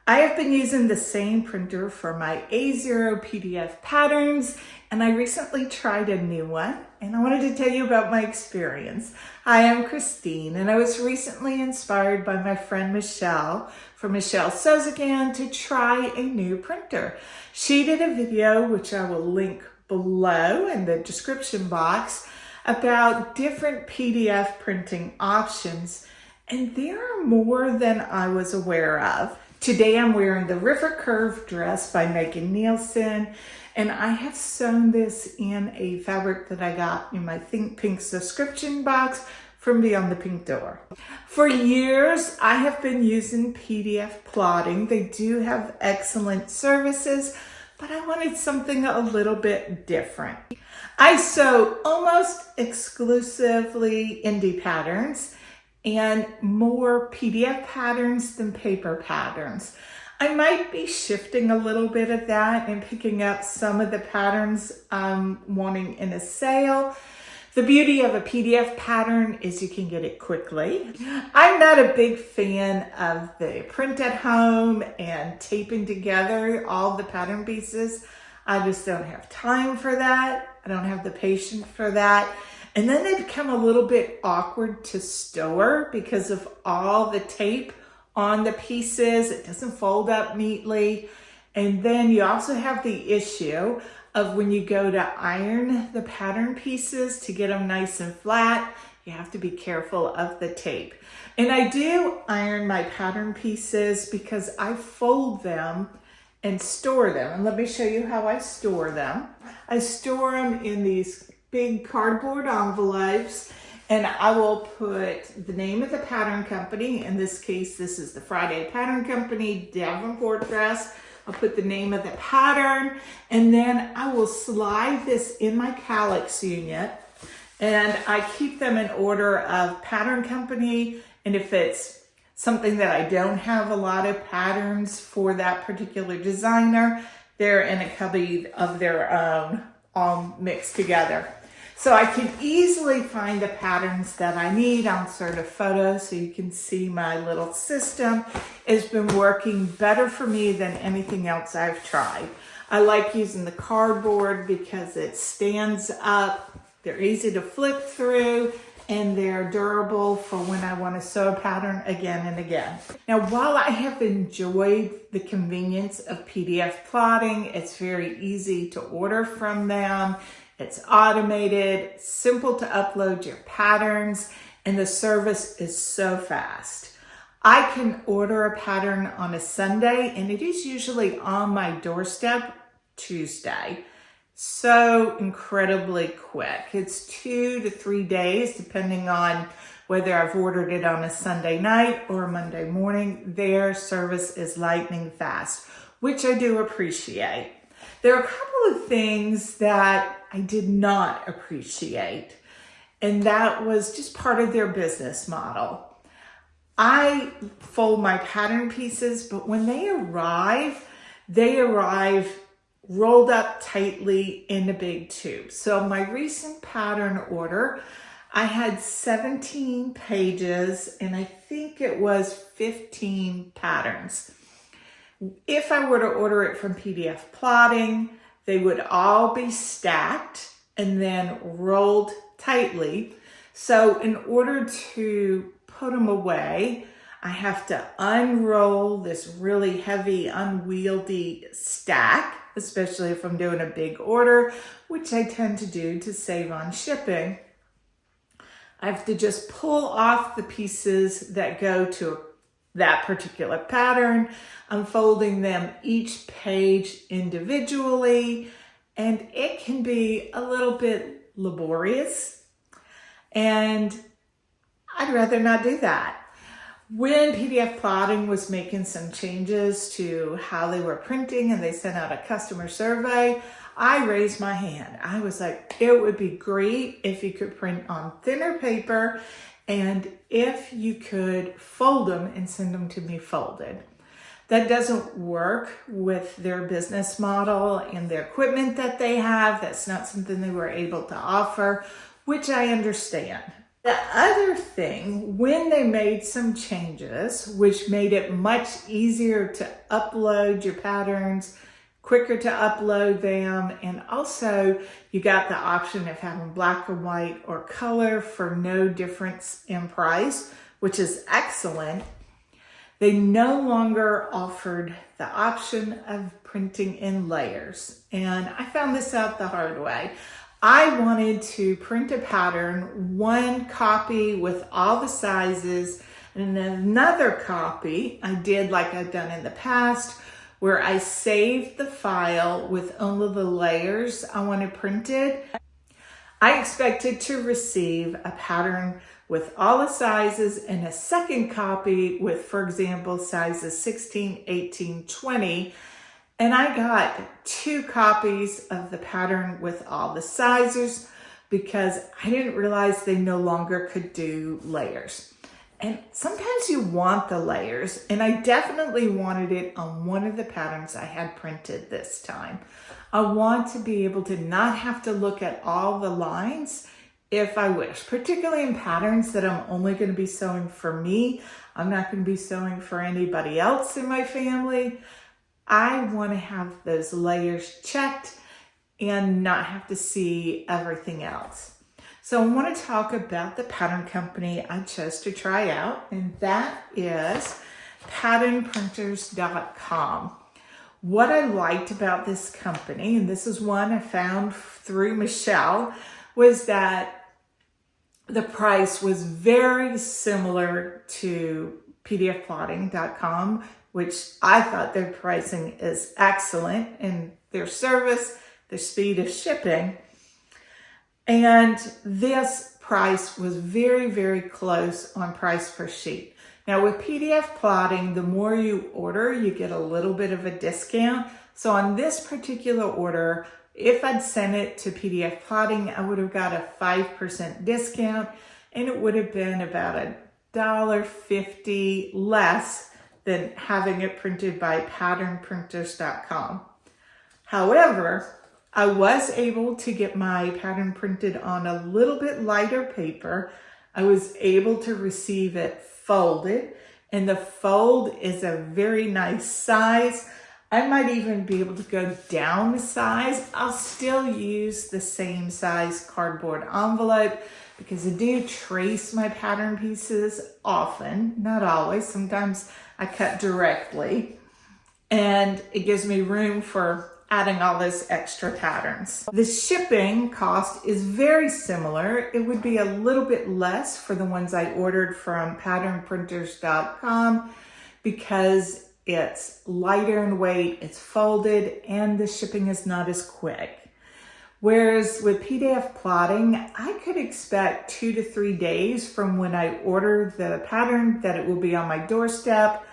I have been using the same printer for my A0 PDF patterns, and I recently tried a new one, and I wanted to tell you about my experience. Hi, I'm Christine, and I was recently inspired by my friend Michelle from Michelle Sews Again to try a new printer. She did a video, which I will link below in the description box, about different PDF printing options, and there are more than I was aware of. Today I'm wearing the River Curve dress by Nielsen, and I have sewn this in a fabric that I got in my Think Pink subscription box from Beyond the Pink Door. For years, I have been using PDF plotting. They do have excellent services, but I wanted something a little bit different. I sew almost exclusively indie patterns and more PDF patterns than paper patterns. I might be shifting a little bit of that and picking up some of the patterns I'm wanting in a sale. The beauty of a PDF pattern is you can get it quickly. I'm not a big fan of the print at home and taping together all the pattern pieces. I just don't have time for that. I don't have the patience for that. And then they become a little bit awkward to store because of all the tape on the pieces. It doesn't fold up neatly. And then you also have the issue of when you go to iron the pattern pieces to get them nice and flat, you have to be careful of the tape. And I do iron my pattern pieces because I fold them and store them. And let me show you how I store them. I store them in these big cardboard envelopes, and I will put the name of the pattern company. In this case, this is the Friday Pattern Company Davenport dress. I'll put the name of the pattern, and then I will slide this in my calyx unit, and I keep them in order of pattern company. And if it's something that I don't have a lot of patterns for that particular designer, they're in a cubby of their own, all mixed together. So I can easily find the patterns that I need on Certa Photo, so you can see my little system has been working better for me than anything else I've tried. I like using the cardboard because it stands up, they're easy to flip through, and they're durable for when I want to sew a pattern again and again. Now, while I have enjoyed the convenience of PDF plotting, it's very easy to order from them. It's automated, simple to upload your patterns, and the service is so fast. I can order a pattern on a Sunday, and it is usually on my doorstep Tuesday. So incredibly quick. It's 2 to 3 days, depending on whether I've ordered it on a Sunday night or a Monday morning. Their service is lightning fast, which I do appreciate. There are a couple of things that I did not appreciate, and that was just part of their business model. I fold my pattern pieces, but when they arrive rolled up tightly in a big tube. So my recent pattern order, I had 17 pages, and I think it was 15 patterns. If I were to order it from PDF Plotting, they would all be stacked and then rolled tightly. So in order to put them away, I have to unroll this really heavy, unwieldy stack, especially if I'm doing a big order, which I tend to do to save on shipping. I have to just pull off the pieces that go to that particular pattern. I'm folding them each page individually, and it can be a little bit laborious, and I'd rather not do that. When PDF Plotting was making some changes to how they were printing and they sent out a customer survey, I raised my hand. I was like, it would be great if you could print on thinner paper and if you could fold them and send them to me folded. That doesn't work with their business model and their equipment that they have. That's not something they were able to offer, which I understand. The other thing, when they made some changes, which made it much easier to upload your patterns, quicker to upload them, and also you got the option of having black and white or color for no difference in price, which is excellent. They no longer offered the option of printing in layers, and I found this out the hard way. I wanted to print a pattern, one copy with all the sizes, and another copy I did like I've done in the past, where I saved the file with only the layers I wanted printed. I expected to receive a pattern with all the sizes and a second copy with, for example, sizes 16, 18, 20. And I got 2 copies of the pattern with all the sizes because I didn't realize they no longer could do layers. And sometimes you want the layers, and I definitely wanted it on one of the patterns I had printed this time. I want to be able to not have to look at all the lines if I wish, particularly in patterns that I'm only going to be sewing for me. I'm not going to be sewing for anybody else in my family. I want to have those layers checked and not have to see everything else. So I want to talk about the pattern company I chose to try out, and that is patternprinters.com. What I liked about this company, and this is one I found through Michelle, was that the price was very similar to pdfplotting.com, which I thought their pricing is excellent in their service, their speed of shipping. And this price was very, very close on price per sheet. Now with PDF plotting, the more you order, you get a little bit of a discount. So on this particular order, if I'd sent it to PDF plotting, I would have got a 5% discount, and it would have been about $1.50 less than having it printed by patternprinters.com. However, I was able to get my pattern printed on a little bit lighter paper. I was able to receive it folded, and the fold is a very nice size. I might even be able to go down the size. I'll still use the same size cardboard envelope because I do trace my pattern pieces often, not always. Sometimes I cut directly, and it gives me room for adding all those extra patterns. The shipping cost is very similar. It would be a little bit less for the ones I ordered from patternprinters.com because it's lighter in weight, it's folded, and the shipping is not as quick. Whereas with PDF plotting, I could expect 2 to 3 days from when I order the pattern that it will be on my doorstep.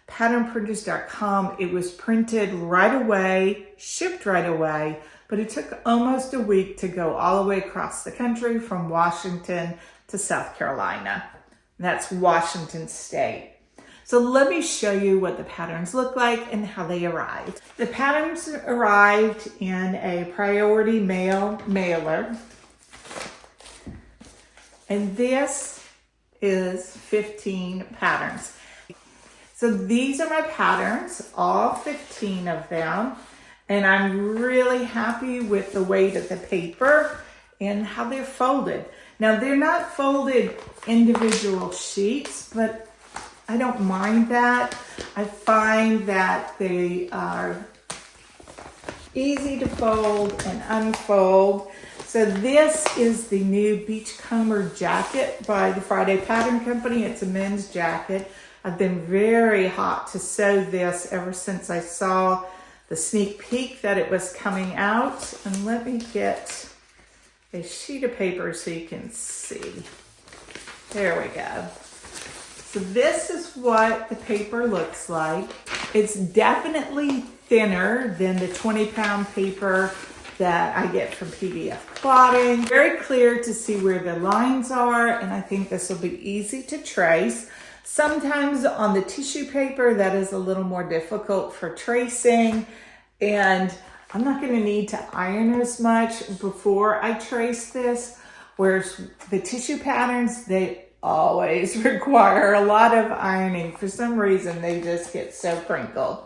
Patternprinters.com, it was printed right away, shipped right away, but it took almost a week to go all the way across the country from Washington to South Carolina. That's Washington State. So let me show you what the patterns look like and how they arrived. The patterns arrived in a priority mail mailer, and this is 15 patterns. So these are my patterns, all 15 of them, and I'm really happy with the weight of the paper and how they're folded. Now they're not folded individual sheets, but I don't mind that. I find that they are easy to fold and unfold. So this is the new Beachcomber jacket by the Friday Pattern Company. It's a men's jacket. I've been very hot to sew this ever since I saw the sneak peek that it was coming out. And let me get a sheet of paper so you can see. There we go. So this is what the paper looks like. It's definitely thinner than the 20-pound paper that I get from PDF plotting. Very clear to see where the lines are, and I think this will be easy to trace. Sometimes on the tissue paper, that is a little more difficult for tracing, and I'm not going to need to iron as much before I trace this. Whereas the tissue patterns, they always require a lot of ironing. For some reason, they just get so crinkled.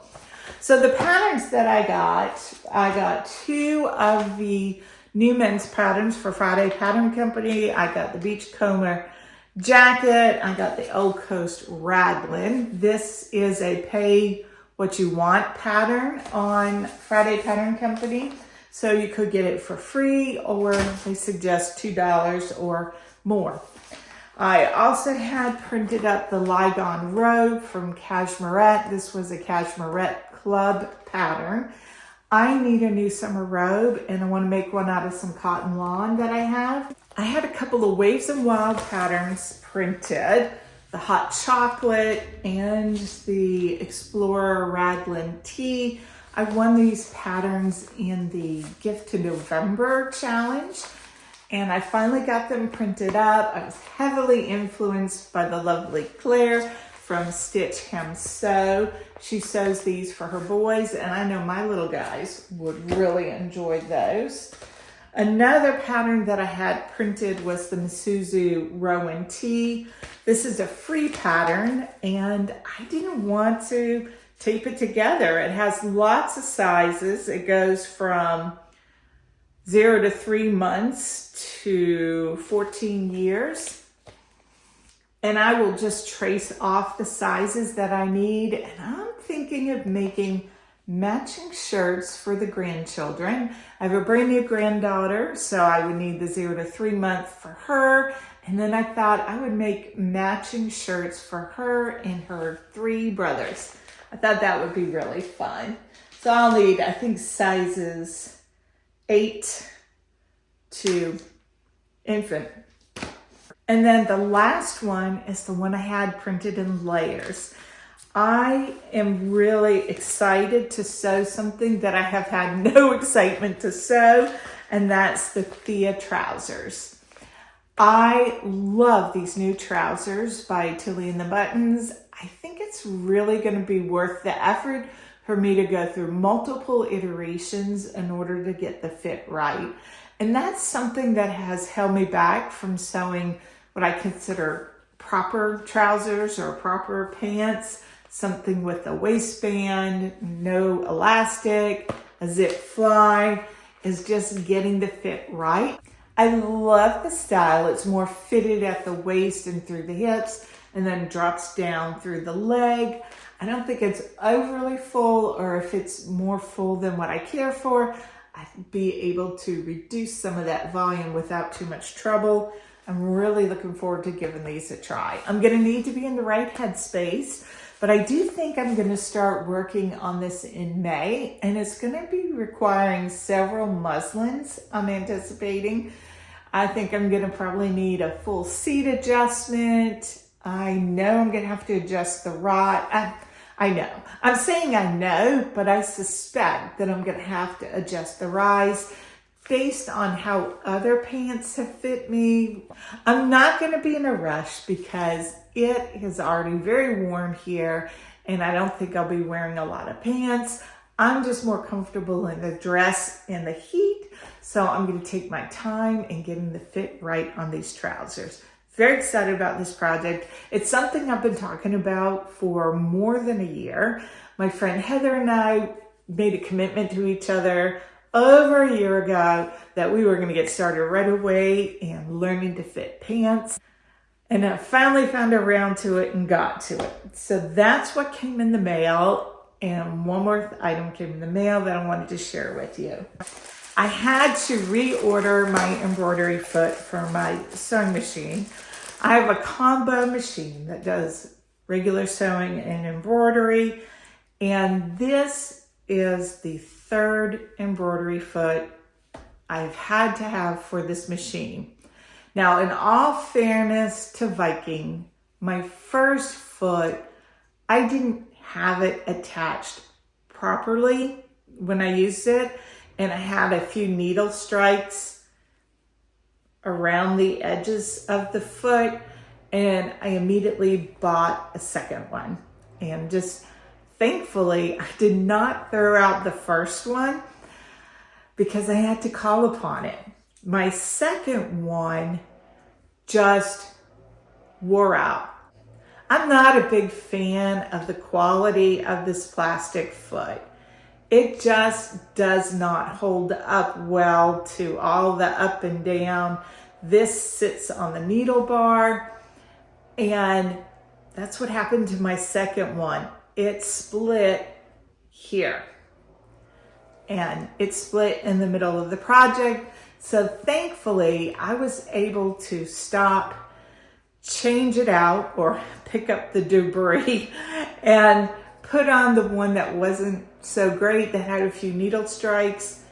So the patterns that I got 2 of the new men's patterns for Friday Pattern Company. I got the Beachcomber jacket. I got the Old Coast Raglan. This is a pay what you want pattern on Friday Pattern Company. So you could get it for free, or they suggest $2 or more. I also had printed up the Lygon Robe from Cashmerette. This was a Cashmerette Club pattern. I need a new summer robe, and I want to make one out of some cotton lawn that I have. I had a couple of Waves and Wild patterns printed, the Hot Chocolate and the Explorer Raglan Tee. I won these patterns in the Gift to November challenge, and I finally got them printed up. I was heavily influenced by the lovely Claire from Stitch Hem Sew. She sews these for her boys, and I know my little guys would really enjoy those. Another pattern that I had printed was the Mizuso Rowan Tee. This is a free pattern, and I didn't want to tape it together. It has lots of sizes. It goes from 0 to 3 months to 14 years. And I will just trace off the sizes that I need. And I'm thinking of making matching shirts for the grandchildren. I have a brand new granddaughter, so I would need the 0 to 3 month for her. And then I thought I would make matching shirts for her and her 3 brothers. I thought that would be really fun. So I'll need, I think, sizes 8 to infant. And then the last one is the one I had printed in layers. I am really excited to sew something that I have had no excitement to sew, and that's the Thea trousers. I love these new trousers by Tilly and the Buttons. I think it's really going to be worth the effort for me to go through multiple iterations in order to get the fit right. And that's something that has held me back from sewing what I consider proper trousers or proper pants, something with a waistband, no elastic, a zip fly, is just getting the fit right. I love the style. It's more fitted at the waist and through the hips, and then drops down through the leg. I don't think it's overly full, or if it's more full than what I care for, I'd be able to reduce some of that volume without too much trouble. I'm really looking forward to giving these a try. I'm gonna need to be in the right headspace, but I do think I'm gonna start working on this in May, and it's gonna be requiring several muslins, I'm anticipating. I think I'm gonna probably need a full seat adjustment. I know I'm gonna have to adjust the rod. I know. I'm saying I know, but I suspect that I'm gonna have to adjust the rise based on how other pants have fit me. I'm not gonna be in a rush because it is already very warm here, and I don't think I'll be wearing a lot of pants. I'm just more comfortable in the dress in the heat, so I'm gonna take my time in getting the fit right on these trousers. Very excited about this project. It's something I've been talking about for more than a year. My friend Heather and I made a commitment to each other over a year ago that we were going to get started right away in learning to fit pants. And I finally found around to it and got to it. So that's what came in the mail. And one more item came in the mail that I wanted to share with you. I had to reorder my embroidery foot for my sewing machine. I have a combo machine that does regular sewing and embroidery, and this is the 3rd embroidery foot I've had to have for this machine. Now, in all fairness to Viking, my first foot, I didn't have it attached properly when I used it, and I had a few needle strikes around the edges of the foot, and I immediately bought a second one. And just thankfully, I did not throw out the first one because I had to call upon it. My second one just wore out. I'm not a big fan of the quality of this plastic foot. It just does not hold up well to all the up and down. This sits on the needle bar, and that's what happened to my second one. It split here, and it split in the middle of the project. So thankfully, I was able to stop, change it out, or pick up the debris and put on the one that wasn't so great, that had a few needle strikes,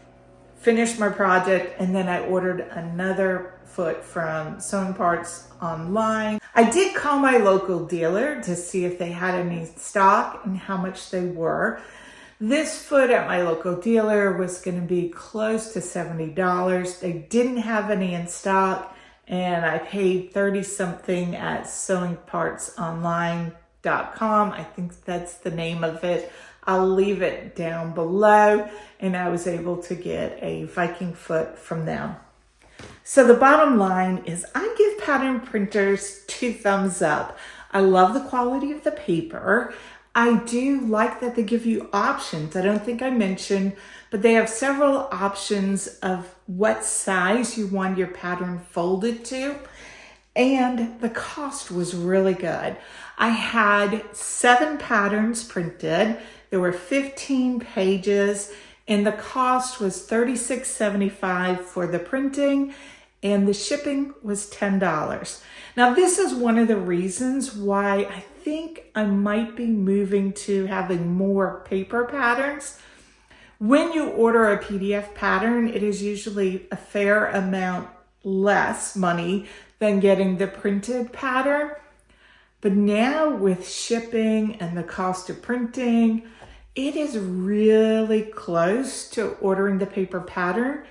finished my project, and then I ordered another foot from Sewing Parts online. I did call my local dealer to see if they had any stock and how much they were. This foot at my local dealer was going to be close to $70. They didn't have any in stock, and I paid 30 something at sewingpartsonline.com. I think that's the name of it. I'll leave it down below, and I was able to get a Viking foot from them. So the bottom line is I give pattern printers 2 thumbs up. I love the quality of the paper. I do like that they give you options. I don't think I mentioned, but they have several options of what size you want your pattern folded to. And the cost was really good. I had 7 patterns printed. There were 15 pages, and the cost was $36.75 for the printing, and the shipping was $10. Now, this is one of the reasons why I think I might be moving to having more paper patterns. When you order a PDF pattern, it is usually a fair amount less money than getting the printed pattern. But now with shipping and the cost of printing, it is really close to ordering the paper pattern,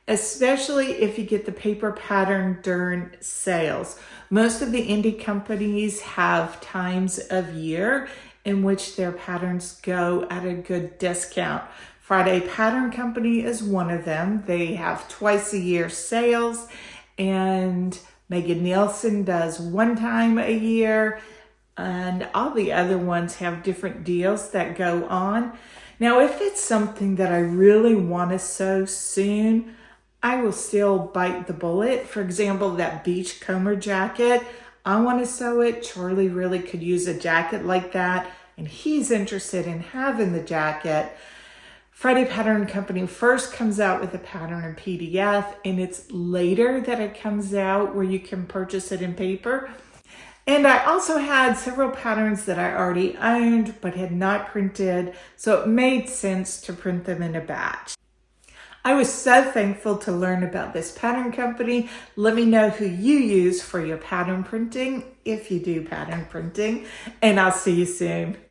especially if you get the paper pattern during sales. Most of the indie companies have times of year in which their patterns go at a good discount. Friday Pattern Company is one of them. They have twice a year sales, and Nielsen does one time a year, and all the other ones have different deals that go on. Now, if it's something that I really want to sew soon, I will still bite the bullet. For example, that Beachcomber jacket, I want to sew it. Charlie really could use a jacket like that, and he's interested in having the jacket. Friday Pattern Company first comes out with a pattern in PDF, and it's later that it comes out where you can purchase it in paper. And I also had several patterns that I already owned but had not printed, so it made sense to print them in a batch. I was so thankful to learn about this pattern company. Let me know who you use for your pattern printing, if you do pattern printing, and I'll see you soon.